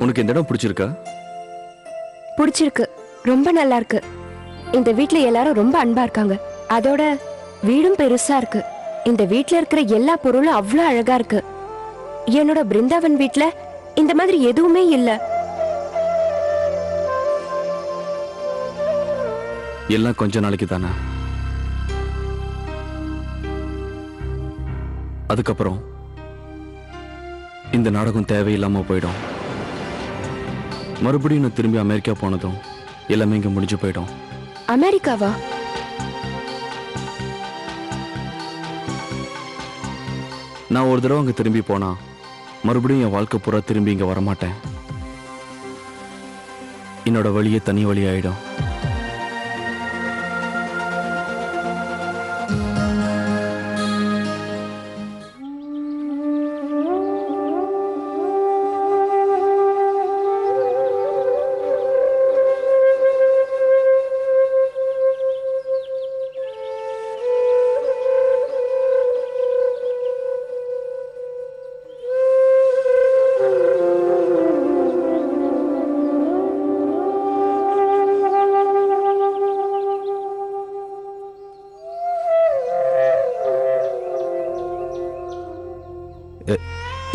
உனக்கு இந்த இடம் பிடிச்சிருக்கா? பிடிச்சிருக்கு, ரொம்ப நல்லா இருக்கு. இந்த வீட்ல எல்லாரும் ரொம்ப அன்பா இருக்காங்க. அதோட வீடும் பெருசா இருக்கு. இந்த வீட்ல இருக்கிற எல்லா பொருளும் அவ்வளவு அழகா இருக்கு. என்னோட பிருந்தாவன் வீட்ல இந்த மாதிரி எதுவுமே இல்ல. எல்லாம் கொஞ்ச நாளைக்கு தானே, அதுக்கப்புறம் இந்த நாடகம் தேவையில்லாம போயிடும். மறுபடியும் நான் திரும்பி அமெரிக்கா போனதும் எல்லாமே இங்க முடிஞ்சு போயிடும். அமெரிக்காவா? நான் ஒரு தடவை அங்க திரும்பி போனா மறுபடியும் என் வாழ்க்கை பூரா திரும்பி இங்க வரமாட்டேன். என்னோட வழியே தனி வழி ஆயிடும்.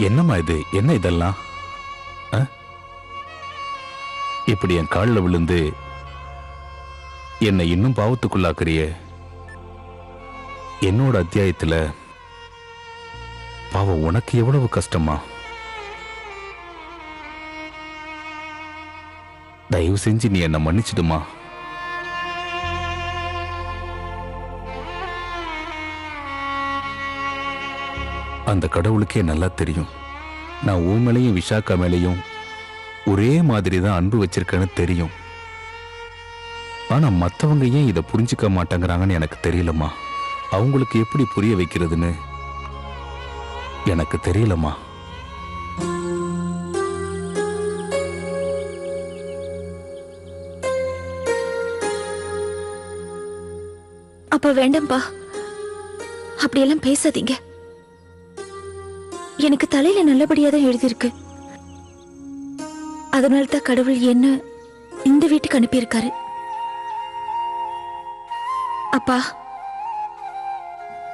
என்னம்மா இது? என்ன இதெல்லாம்? இப்படி என் காலில் விழுந்து என்னை இன்னும் பாவத்துக்குள்ளாக்குறிய. என்னோட அத்தியாயத்துல பாவம் உனக்கு எவ்வளவு கஷ்டமா? தயவு செஞ்சு நீ என்னை மன்னிச்சிடுமா. அந்த கடவுளுக்கே நல்லா தெரியும், நான் உன் மேலையும் விஷாக்கா மேலையும் ஒரே மாதிரி தான் அன்பு வச்சிருக்கேன்னு தெரியும். ஆனா மற்றவங்க ஏன் இதை புரிஞ்சுக்க மாட்டேங்கிறாங்கன்னு எனக்கு தெரியலம்மா. அவங்களுக்கு எப்படி புரிய வைக்கிறதுன்னு எனக்கு தெரியலம்மா. அப்ப வேண்டாம்பா, அப்படியெல்லாம் பேசாதீங்க. எனக்கு தலையில நல்லபடியா தான் எழுதியிருக்கு. அதனால தான் கடவுள் என்ன இந்த வீட்டுக்கு அனுப்பியிருக்காரு. அப்பா,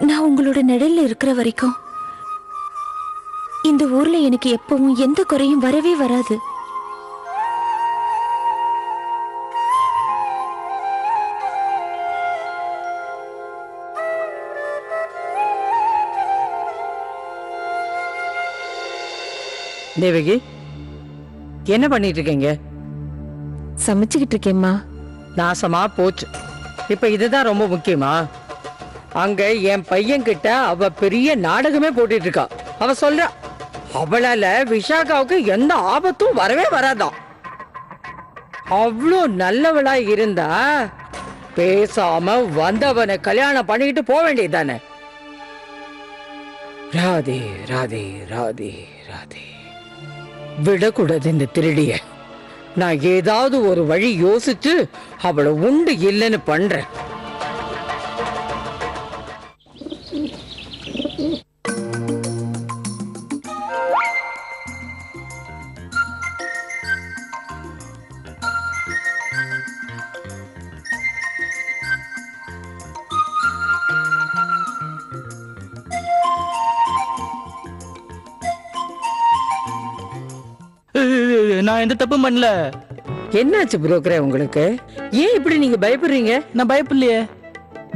நான் உங்களோட நிழல்ல இருக்கிற வரைக்கும் இந்த ஊர்ல எனக்கு எப்பவும் எந்த குறையும் வரவே வராது. தேவகி, என்ன பண்ணிட்டு இருக்கீங்க? சமைச்சுக்கிட்டு இருக்கேம்மா. நாசமா போச்சு. இப்ப இதுதான் ரொம்ப முக்கியமா? அங்க என் பையன் கிட்ட அவ பெரிய நாடகமே போட்டுட்டு இருக்கா. அவ சொல்றா அவளால விஷாகாவுக்கு எந்த ஆபத்தும் வரவே வராதான். அவ்வளோ நல்லவளா இருந்தா பேசாம வந்தவனை கல்யாணம் பண்ணிக்கிட்டு போக வேண்டியதுதானே. ராதே ராதே ராதே ராதே. விடக்கூடாது இந்த திருடிய. நான் ஏதாவது ஒரு வழி யோசிச்சு அவளை உண்டு இல்லைன்னு பண்றேன். நான் எந்த தப்பும் பண்ணல. என்னாச்சு புரோக்கரே உங்களுக்கு? ஏன் இப்படி நீங்க பயப்படுறீங்க? நான் பயப்படலையே.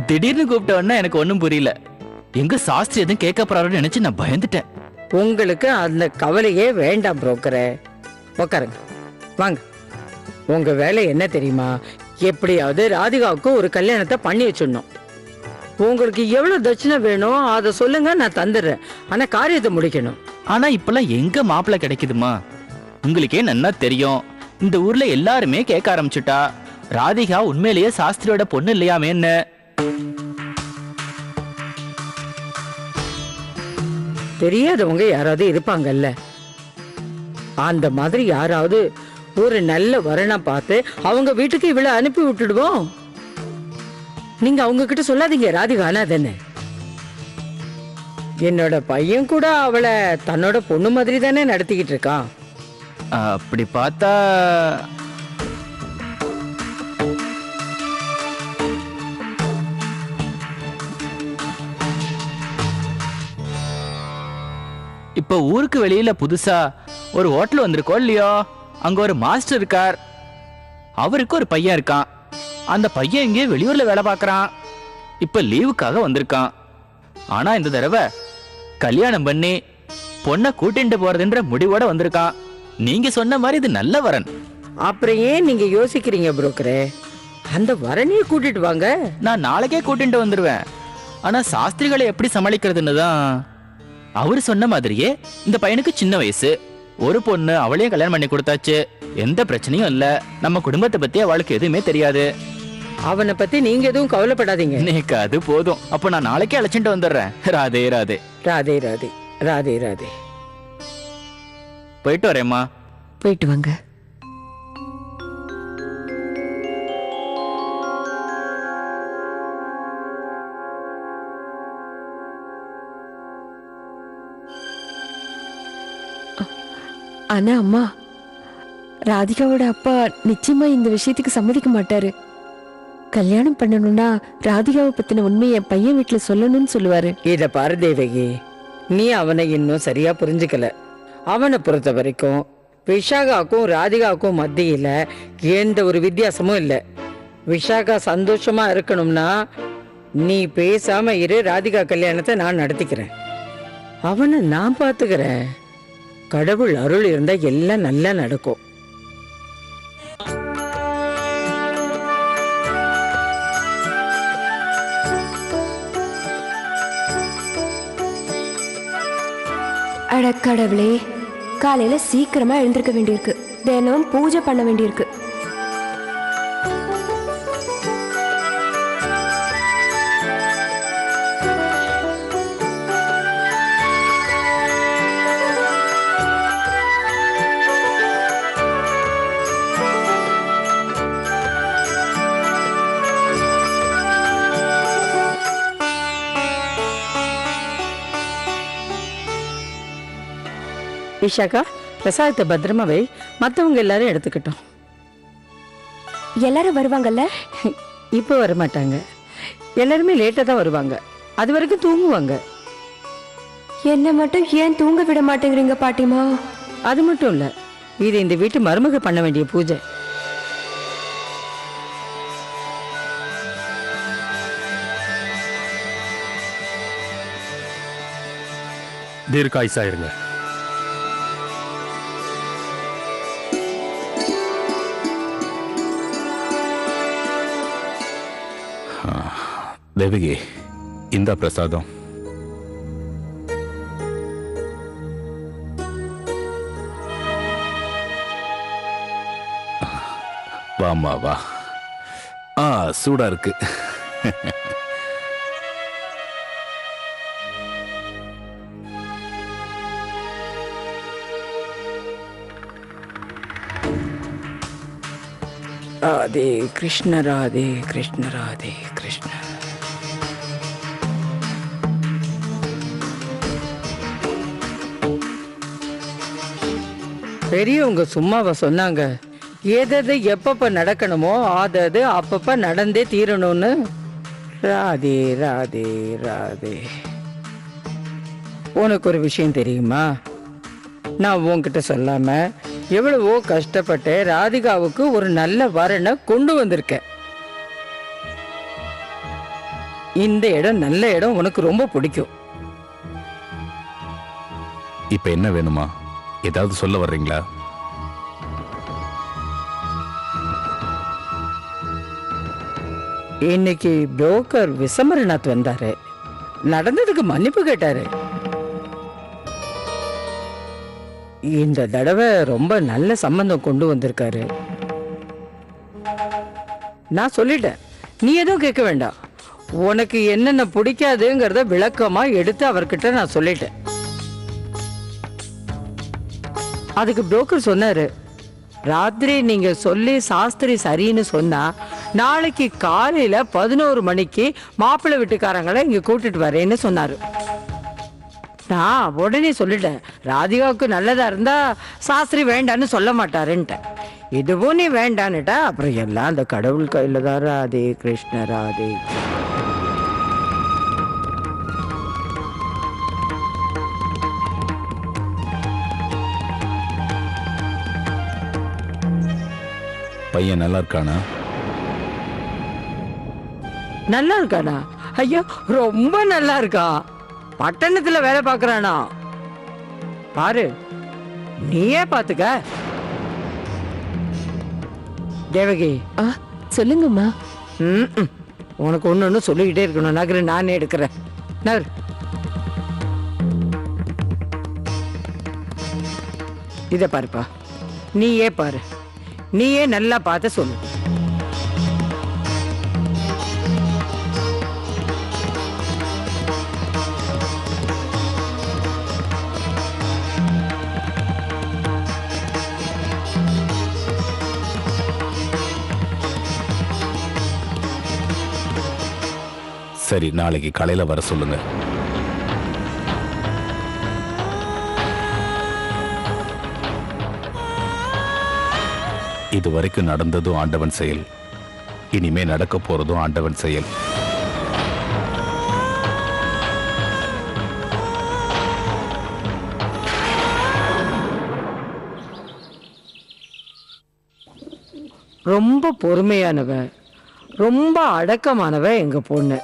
திடீர்னு கூப்பிட்ட உடனே எனக்கு ஒண்ணும் புரியல. எங்க சாஸ்திரி எதுவும் கேட்க போறாருன்னு நினைச்சு நான் பயந்துட்டேன். உங்களுக்கு அந்த கவலையே வேண்டாம் புரோக்கரே. உட்காருங்க, வாங்க. உங்க வேலை என்ன தெரியுமா? எப்படியாவது ராதிகாவுக்கு ஒரு கல்யாணத்தை பண்ணி வச்சிடணும். உங்களுக்கு எவ்வளவு தட்சணை வேணும் அதை சொல்லுங்க, நான் தந்துடுறேன். ஆனா காரியத்தை முடிக்கணும். ஆனா இப்பெல்லாம் எங்க மாப்பிள்ளை கிடைக்குதுமா? உங்களுக்கே நன்னா தெரியும், இந்த ஊர்ல எல்லாருமே கேட்க ஆரம்பிச்சுட்டா ராதிகா உண்மையிலேயே சாஸ்திரியோட பொண்ணு இல்லையாமேன்னு. தெரியாதவங்க யாராவது இருப்பாங்கல்ல, அந்த மாதிரி யாராவது ஒரு நல்ல வரனம் பார்த்து அவங்க வீட்டுக்கு இவ்வளவு அனுப்பி விட்டுடுவோம். நீங்க அவங்க கிட்ட சொல்லாதீங்க ராதிகா அனாதன்னு. என்னோட பையன் கூட அவளை தன்னோட பொண்ணு மாதிரி தானே நடத்திக்கிட்டு இருக்கான். அப்படி பார்த்தா இப்ப ஊருக்கு வெளியில புதுசா ஒரு ஹோட்டல் வந்திருக்கோம் இல்லையோ, அங்க ஒரு மாஸ்டர் இருக்கார். அவருக்கு ஒரு பையன் இருக்கான். அந்த பையன் இங்கே வெளியூர்ல வேலை பார்க்கறான். இப்ப லீவுக்காக வந்திருக்கான். ஆனா இந்த தடவை கல்யாணம் பண்ணி பொண்ணை கூட்டிட்டு போறதுன்ற முடிவோட வந்திருக்கான். நீங்க சொன்ன மாதிரி இது நல்ல வரன். அப்புறம் ஏன் நீங்க யோசிக்கிறீங்க புரோக்கரே? அந்த வரனையே கூட்டிட்டு வாங்க. நான் நாளைக்கே கூட்டிட்டு வந்துருவேன். ஆனா சாஸ்திரிகளை எப்படி சமாளிக்கிறதுன்னு தான். அவரு சொன்ன மாதிரியே இந்த பையனுக்கு சின்ன வயசு, ஒரு பொண்ணு, அவளையும் கல்யாணம் பண்ணி கொடுத்தாச்சு. எந்த பிரச்சனையும் இல்ல. நம்ம குடும்பத்தை பத்தி அவளுக்கு எதுவுமே தெரியாது. அவனை பத்தி நீங்க எதுவும் கவலைப்படாதீங்க. இன்னைக்கு அது போதும். அப்ப நான் நாளைக்கே அழைச்சிட்டு வந்துடுறேன். ராதே ராதே. ராதே ராதே ராதே ராதே. போயிட்டு வரேம்மா. போயிட்டு வாங்க. ஆனா அம்மா, ராதிகாவோட அப்பா நிச்சயமா இந்த விஷயத்துக்கு சம்மதிக்க மாட்டாரு. கல்யாணம் பண்ணணும்னா ராதிகாவை பத்தின உண்மையை என் பையன் வீட்டுல சொல்லணும்னு சொல்லுவாரு. இத பாரு தேவகி, நீ அவனை இன்னும் சரியா புரிஞ்சுக்கல. அவனை பொறுத்த வரைக்கும் விஷாகாவுக்கும் ராதிகாவுக்கும் மத்தியில எந்த ஒரு வித்தியாசமும் இல்லை. விஷாகா சந்தோஷமா இருக்கணும்னா நீ பேசாம இரு. ராதிகா கல்யாணத்தை நான் நடத்திக்கிறேன். அவனை நான் பாத்துக்கிறேன். கடவுள் அருள் இருந்தா எல்லாம் நல்லா நடக்கும். அடக்கடவுளே, காலையில சீக்கிரமா எழுந்திருக்க வேண்டியிருக்கு. தினம் பூஜை பண்ண வேண்டியிருக்கு. விஷாகா, பிரசாதத்தை பத்திரமா வை. மற்றவங்க எல்லாரும் எடுத்துக்கிட்டோம். எல்லாரும் வருவாங்கல்ல? இப்போ வரமாட்டாங்க. எல்லாருமே லேட்டாக தான் வருவாங்க. அது வரைக்கும் தூங்குவாங்க. என்ன மட்டும் ஏன் தூங்க விட மாட்டேங்கிறீங்க பாட்டிமா? அது மட்டும் இல்ல, இது இந்த வீட்டு மருமக பண்ண வேண்டிய பூஜை. தீர்க்காயுசா இருங்க. தேவகி, இந்த பிரசாதம். வாமா வா. சூடா இருக்கு. ராதே கிருஷ்ண, ராதே கிருஷ்ண, ராதே கிருஷ்ண. பெரியவங்க சும்மாவா சொன்னாங்க, எது எப்பப்ப நடக்கணுமோ அது அப்பப்ப நடந்தே தீரணும்னு. ராதே ராதே ராதே. உனக்கு ஒரு விஷயம் தெரியுமா? நான் உன்கிட்ட சொல்லாம எவ்வளவோ கஷ்டப்பட்டு ராதிகாவுக்கு ஒரு நல்ல வரனை கொண்டு வந்திருக்க. இந்த இடம் நல்ல இடம், உனக்கு ரொம்ப பிடிக்கும். இப்ப என்ன வேணுமா? ஏதாவது சொல்ல வர்றீங்களா? இன்னைக்கு புரோக்கர் விசமரநாத் வந்தாரு. நடந்ததுக்கு மன்னிப்பு கேட்டாரு. இந்த தடவை ரொம்ப நல்ல சம்பந்தம் கொண்டு வந்திருக்காரு. நான் சொல்லிட்டேன், நீ எதுவும் கேட்க வேண்டாம். உனக்கு என்னென்ன பிடிக்காதுங்கிறத விளக்கமா எடுத்து அவர்கிட்ட நான் சொல்லிட்டேன். அதுக்கு புரோக்கர் சொன்னாரு, ராத்திரி நீங்க சொல்லி சாஸ்திரி சரின்னு சொன்னா நாளைக்கு காலையில 11 மணிக்கு மாப்பிள்ளை வீட்டுக்காரங்களை இங்க கூட்டிட்டு வரேன்னு சொன்னாரு. நான் உடனே சொல்லிட்டேன், ராதிகாவுக்கு நல்லதா இருந்தா சாஸ்திரி வேண்டான்னு சொல்ல மாட்டாருன்ட்டேன். இதுவும் நீ வேண்டான்னுட்டா அப்புறம் எல்லாம் அந்த கடவுள் கையில தான். ராதே கிருஷ்ண ராதே. பையன் நல்லா இருக்கானா? நல்லா இருக்கானா? ஐயோ, ரொம்ப நல்லா இருக்கா. பட்டணத்துல வேலை பார்க்கறானா பாரு, நீயே பாத்துக்க. தேவகி, சொல்லுங்கம்மா. உனக்கு ஒண்ணு சொல்லிக்கிட்டே இருக்கணும். நகரு, நானே எடுக்கிறேன். நகரு. இத பாருப்பா, நீயே பாரு, நீயே நல்லா பார்த்து சொல்லு. சரி, நாளைக்கு காலையில வர சொல்லுங்க. இதுவரைக்கும் நடந்ததும் ஆண்டவன் செயல், இனிமே நடக்க போறதும் ஆண்டவன் செயல். ரொம்ப பொறுமையானவ, ரொம்ப அடக்கமானவ எங்க பொண்ணு.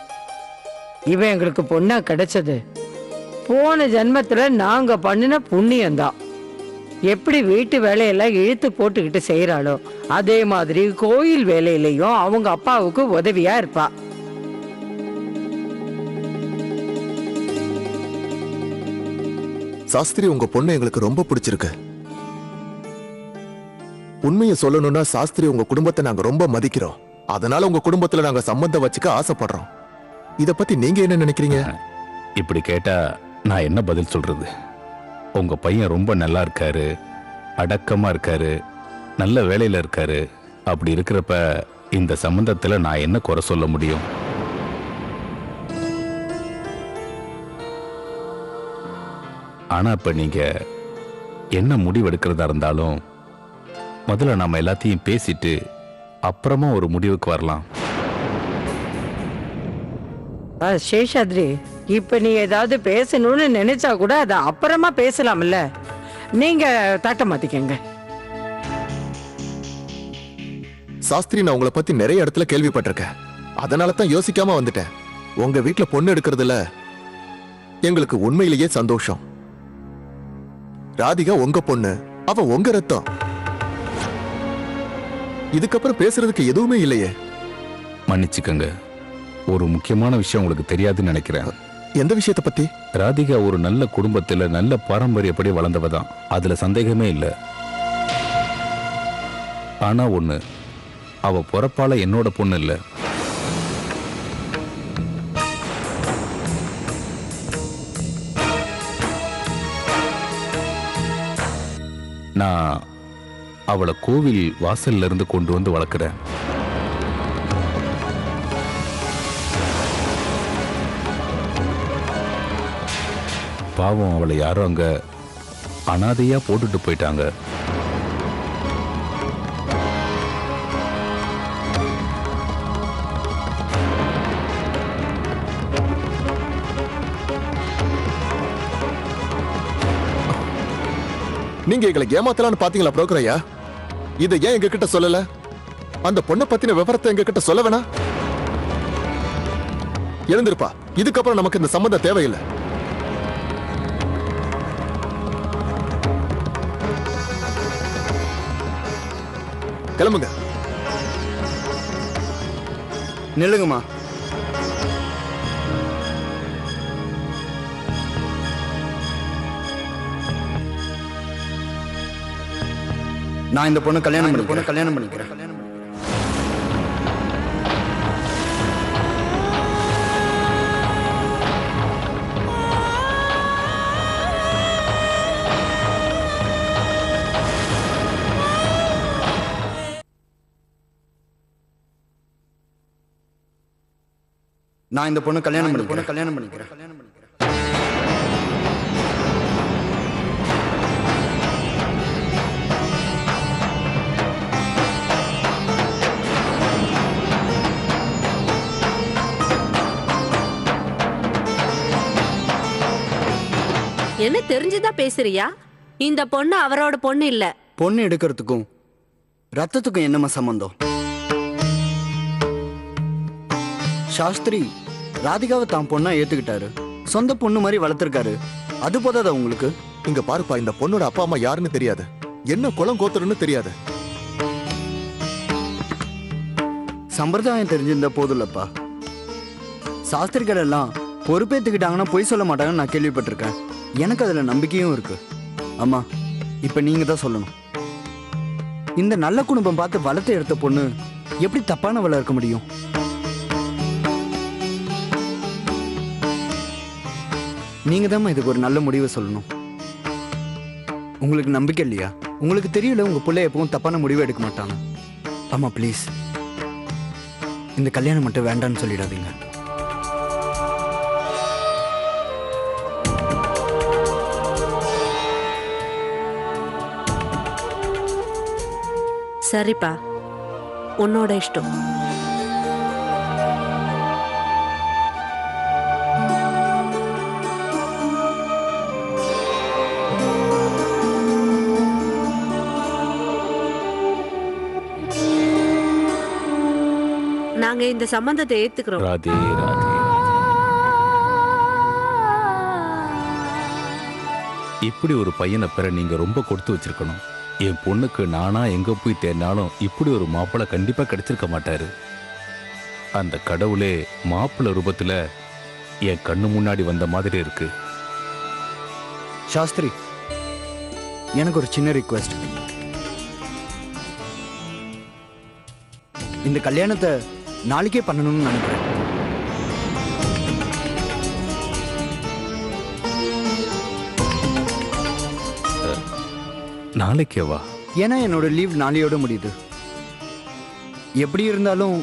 இவன் எங்களுக்கு பொண்ணா கிடைச்சது போன ஜென்மத்துல நாங்க பண்ணின புண்ணியம்தான். எப்படி வீட்டு வேலையெல்லாம் இழுத்து போட்டுக்கிட்டு செய்யறாளோ அதே மாதிரி கோயில் வேலையிலையும் அவங்க அப்பாவுக்கு உதவியா இருப்பா. சாஸ்திரி, உங்க பொண்ணு எங்களுக்கு ரொம்ப பிடிச்சிருக்கு. உண்மையை சொல்லணும்னா சாஸ்திரி, உங்க குடும்பத்தை நாங்க ரொம்ப மதிக்கிறோம். அதனால உங்க குடும்பத்துல நாங்க சம்பந்தம் வச்சுக்க ஆசைப்படுறோம். இத பத்தி நீங்க என்ன நினைக்கிறீங்க? இப்படி கேட்டா நான் என்ன பதில் சொல்றது? உங்க பையன் ரொம்ப நல்லா இருக்காரு, அடக்கமா இருக்காரு, நல்ல வேலையில இருக்காரு. அப்படி இருக்கிறப்ப இந்த சம்பந்தத்துல நான் என்ன குறை சொல்ல முடியும்? ஆனா இப்ப நீங்க என்ன முடிவெடுக்கிறதா இருந்தாலும் முதல்ல நாம எல்லாத்தையும் பேசிட்டு அப்புறமா ஒரு முடிவுக்கு வரலாம். சேஷாத்ரி, இப்ப நீ ஏதாவது பேசணும்னு நினைச்சா கூட அதை அப்புறமா பேசலாம்ல. நீங்க தாட்ட மாத்திக்கங்க. சாஸ்திரி, நான் உங்களை பத்தி நிறைய இடத்துல கேள்விப்பட்டிருக்கேன். அதனால தான் யோசிக்காம வந்துட்டேன். உங்க வீட்டுல பொண்ணு எடுக்கிறதுல எங்களுக்கு உண்மையிலேயே சந்தோஷம். ராதிகா உங்க பொண்ணு, அவ உங்க ரத்தம். இதுக்கப்புறம் பேசுறதுக்கு எதுவுமே இல்லையே. மன்னிச்சுக்கங்க, ஒரு முக்கியமான விஷயம் உங்களுக்கு தெரியாதுன்னு நினைக்கிறேன். எந்த விஷயத்தை பத்தி? ராதிகா ஒரு நல்ல குடும்பத்துல நல்ல பாரம்பரியப்படி வளர்ந்தவ தான், அதுல சந்தேகமே இல்லை. ஆனா ஒண்ணு, அவ பிறப்பால என்னோட பொண்ணு இல்ல. நான் அவளை கோவில் வாசல்ல இருந்து கொண்டு வந்து வளர்க்கிறேன். பாவம், அவளை யாரும் அங்க அனாதையா போட்டுட்டு போயிட்டாங்க. நீங்க எங்களை ஏமாத்தலான்னு பாத்தீங்களா புரோக்கர் ஐயா? இதை ஏன் எங்க கிட்ட சொல்லல? அந்த பொண்ணை பத்தின விவரத்தை எங்க கிட்ட சொல்ல வேணா? எழுந்திருப்பா, இதுக்கப்புறம் நமக்கு இந்த சம்பந்தம் தேவையில்லை. கிளம்புங்க. நில்லுங்கம்மா. நான் இந்த பொண்ணு கல்யாணம் பண்ணிக்கிறேன். நான் இந்த பொண்ணு கல்யாணம் பண்ணிக்கிறேன். என்ன தெரிஞ்சுதான் பேசுறியா? இந்த பொண்ணு அவரோட பொண்ணு இல்ல. பொண்ணு எடுக்கிறதுக்கும் ரத்தத்துக்கும் என்னமா சம்பந்தம்? சாஸ்திரி ராதிகாவை தான் பொண்ணா ஏத்துக்கிட்டாரு. சொந்த பொண்ணு மாதிரி வளர்த்திருக்காரு. அது போதாதா உங்களுக்கு? இங்க பாருப்பா, இந்த பொண்ணோட அப்பா அம்மா யாருன்னு தெரியாது, என்ன குலம் கோத்துறன்னு தெரியாது. சம்பிரதாயம் தெரிஞ்சிருந்த போதும்லப்பா. சாஸ்திரிகள் எல்லாம் பொறுப்பேத்துக்கிட்டாங்கன்னா பொய் சொல்ல மாட்டாங்கன்னு நான் கேள்விப்பட்டிருக்கேன். எனக்கு அதுல நம்பிக்கையும் இருக்கு. அம்மா, இப்ப நீங்க தான் சொல்லணும். இந்த நல்ல குடும்பம் பார்த்து வளர்த்து எடுத்த பொண்ணு எப்படி தப்பானவளா இருக்க முடியும்? நீங்க தான் இதுக்கு ஒரு நல்ல முடிவை சொல்லணும். உங்களுக்கு நம்பிக்கை இல்லையா? உங்களுக்கு தெரியல உங்க பிள்ளை எப்பவும் தப்பான முடிவை எடுக்க மாட்டாங்க. அம்மா ப்ளீஸ், இந்த கல்யாணம் மட்டும் வேண்டான்னு சொல்லிடாதீங்க. சரிப்பா, உன்னோட இஷ்டம். நாங்க இந்த சம்பந்தத்தை ஏத்துக்கிறோம். ராதே ராதே. இப்படி ஒரு பையனை பெற நீங்க ரொம்ப கொடுத்து வச்சிருக்கணும். என் பொண்ணுக்கு நானா எங்க போய் தேடினாலும் இப்படி ஒரு மாப்பிள்ளை கண்டிப்பா கிடைச்சிருக்க மாட்டாரு. அந்த கடவுளே மாப்பிள்ளை ரூபத்துல என் கண்ணு முன்னாடி வந்த மாதிரி இருக்கு. சாஸ்திரி, எனக்கு ஒரு சின்ன ரிக்வெஸ்ட். இந்த கல்யாணத்தை நாளைக்கே பண்ணணும்னு நினைக்கிறேன். நாளைக்கேவா? ஏன்னா என்னோட லீவ் நாளையோட முடியுது. எப்படி இருந்தாலும்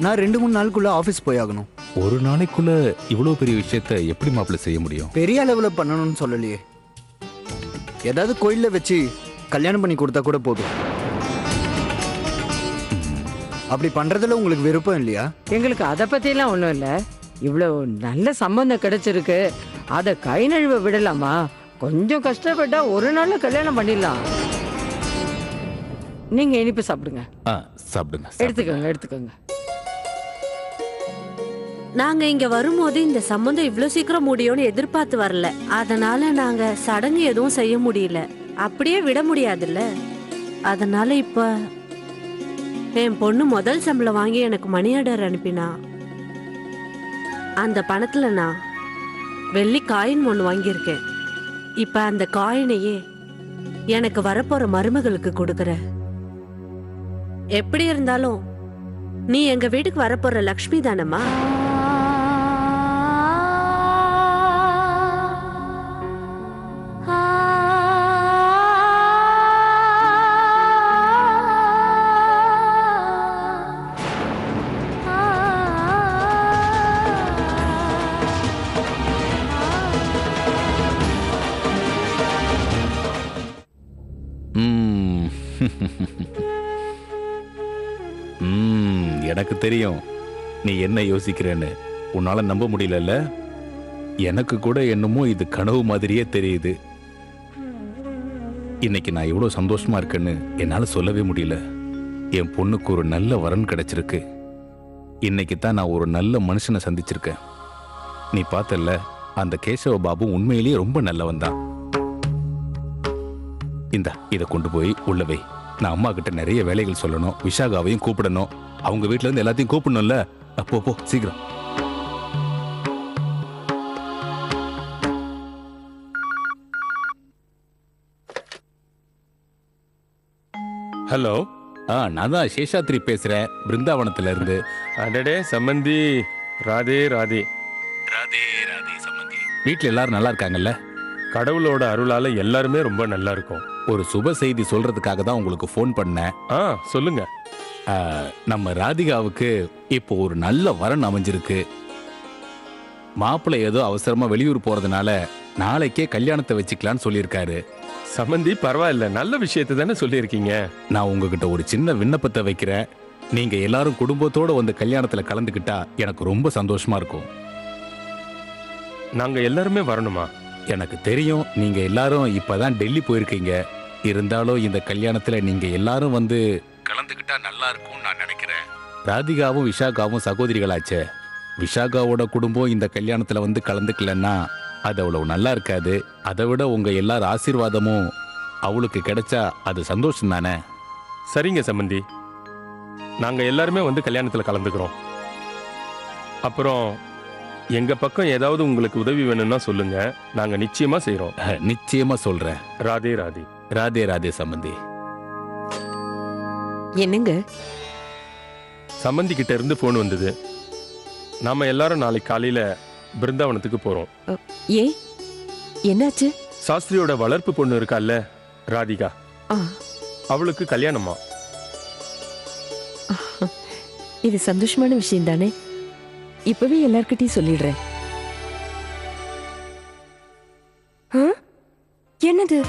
நான் 2-3 நாளுக்குள்ள ஆபீஸ் போயாகணும். ஒரு நாளைக்குள்ள இவ்வளவு பெரிய விஷயத்த எப்படி மாப்பிள்ளை செய்ய முடியும்? பெரிய அளவுல பண்ணணும்னு சொல்லலையே. ஏதாவது கோயில்ல வச்சு கல்யாணம் பண்ணி கொடுத்தா கூட போதும். அப்படி பண்றதுல உங்களுக்கு விருப்பம் இல்லையா? எங்களுக்கு அதை பத்தியெல்லாம் ஒன்றும் இல்லை. இவ்வளவு நல்ல சம்பந்தம் கிடைச்சிருக்கு, அதை கை நழுவ விடலாமா? கொஞ்சம் கஷ்டப்பட்டா ஒரு நாள்ல கல்யாணம் பண்ணிடலாம். நீங்க இனிப்பு சாப்பிடுங்க. சாப்பிடுங்க. எடுத்துக்கோங்க. நாங்க இங்க வரும்போது இந்த சம்பந்தம் இவ்வளவு சீக்கிரம் முடியும்னு எதிர்பார்த்து வரல. அதனால நாங்க சடங்கு எதுவும் செய்ய முடியல. அப்படியே விட முடியாதுல்ல. அதனால இப்ப என் பொண்ணு முதல் சம்பளம் வாங்கி எனக்கு மணி ஆர்டர் அனுப்பினா. அந்த பணத்துல நான் வெள்ளி காயின் ஒன்று வாங்கியிருக்கேன். இப்ப அந்த காயினையே எனக்கு வரப்போற மருமகளுக்கு கொடுக்கற. எப்படி இருந்தாலும் நீ எங்க வீட்டுக்கு வரப்போற லக்ஷ்மி தானம்மா. எனக்கு தெரியும் நீ என்ன யோசிக்கிறேன்னு. உன்னால நம்ப முடியல. எனக்கு கூட என்னமோ இது கனவு மாதிரியே தெரியுது. இன்னைக்கு நான் எவ்வளவு சந்தோஷமா இருக்கேன்னு என்னால சொல்லவே முடியல. என் பொண்ணுக்கு ஒரு நல்ல வரன் கிடைச்சிருக்கு. இன்னைக்கு தான் நான் ஒரு நல்ல மனுஷனை சந்திச்சிருக்கேன். நீ பார்த்தல்ல, அந்த கேசவ பாபு உண்மையிலேயே ரொம்ப நல்லவன் தான். இதை கொண்டு போய் உள்ள வை. நான் அம்மா கிட்ட நிறைய வேலைகள் சொல்லணும். விஷாகாவையும் கூப்பிடணும். அவங்க வீட்டுல இருந்து எல்லாத்தையும் கூப்பிடணும்ல. அப்போ போ சீக்கிரம். ஹலோ. நான் தான் சேஷாத்ரி பேசுறேன், பிருந்தாவனத்துல இருந்து. அடடே சம்பந்தி, ராதே ராதே. ராதே ராதே சம்பந்தி. வீட்டுல எல்லாரும் நல்லா இருக்காங்கல்ல? கடவுளோட அருளால எல்லாருமே ரொம்ப நல்லா இருக்கும். ஒரு சுப செய்தி சொல்றதுக்காக தான் உங்களுக்கு ஃபோன் பண்ணேன். சொல்லுங்க. நம்ம ராதிகாவுக்கு இப்போ ஒரு நல்ல வரன் அமைஞ்சிருக்கு. மாப்பிள்ளை ஏதோ அவசரமா வெளியூர் போறதுனால நாளைக்கே கல்யாணத்தை வச்சுக்கலான்னு சொல்லியிருக்காரு. சம்பந்தி பரவாயில்ல, நல்ல விஷயத்தை தானே சொல்லியிருக்கீங்க. நான் உங்ககிட்ட ஒரு சின்ன விண்ணப்பத்தை வைக்கிறேன். நீங்க எல்லாரும் குடும்பத்தோட வந்து கல்யாணத்துல கலந்துக்கிட்டா எனக்கு ரொம்ப சந்தோஷமா இருக்கும். நாங்க எல்லாருமே வரணுமா? எனக்கு தெரியும், நீங்க எல்லாரும் இப்பதான் டெல்லி போயிருக்கீங்க. இருந்தாலும் இந்த கல்யாணத்துல நீங்க எல்லாரும் வந்து கலந்துக்கிட்டா நல்லா இருக்கும் நான் நினைக்கிறேன். ராதிகாவும் விஷாகாவும் சகோதரிகளாச்சே. விஷாகாவோட குடும்பம் இந்த கல்யாணத்துல வந்து கலந்துக்கலன்னா அது அவ்வளவு நல்லா இருக்காது. அதை விட உங்க எல்லார் ஆசீர்வாதமும் அவளுக்கு கிடைச்சா அது சந்தோஷம் தானே? சரிங்க சம்பந்தி, நாங்க எல்லாருமே வந்து கல்யாணத்துல கலந்துக்கிறோம். அப்புறம் எங்க பக்கம் ஏதாவது உங்களுக்கு உதவி வேணும்னா சொல்லுங்க, நாங்க நிச்சயமா செய்யறோம். நிச்சயமா சொல்றேன். ராதே ராதே. ராதே ராதே சம்பந்தி. என்னங்க? சம்பந்தி கிட்ட இருந்து போன் வந்தது. நாம எல்லாரும் நாளைக்கு காலையில பிருந்தாவனத்துக்கு போறோம். ஏன், என்னாச்சு? சாஸ்திரியோட வளர்ப்பு பொண்ணு இருக்கால்ல, ராதிகா, அவளுக்கு கல்யாணமா. இது சந்தோஷமான விஷயம் தானே? இப்பவே எல்லார்கிட்டயும் சொல்லிடுறேன். என்னது,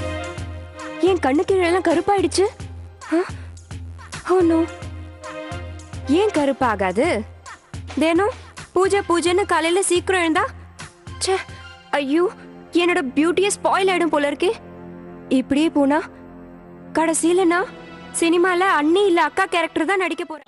என் கண்ணு கீழெல்லாம் கருப்பாயிடுச்சு. ஏன் கருப்பாகாது? தினம் பூஜை பூஜைன்னு காலையில சீக்கிரம் எழுந்தா ஐயோ, என்னோட பியூட்டியை ஸ்பாயில் ஆயிடும் போல இருக்கே. இப்படியே போனா கடைசியில நான் சினிமால அண்ணி இல்ல அக்கா கேரக்டர் தான் நடிக்க போறேன்.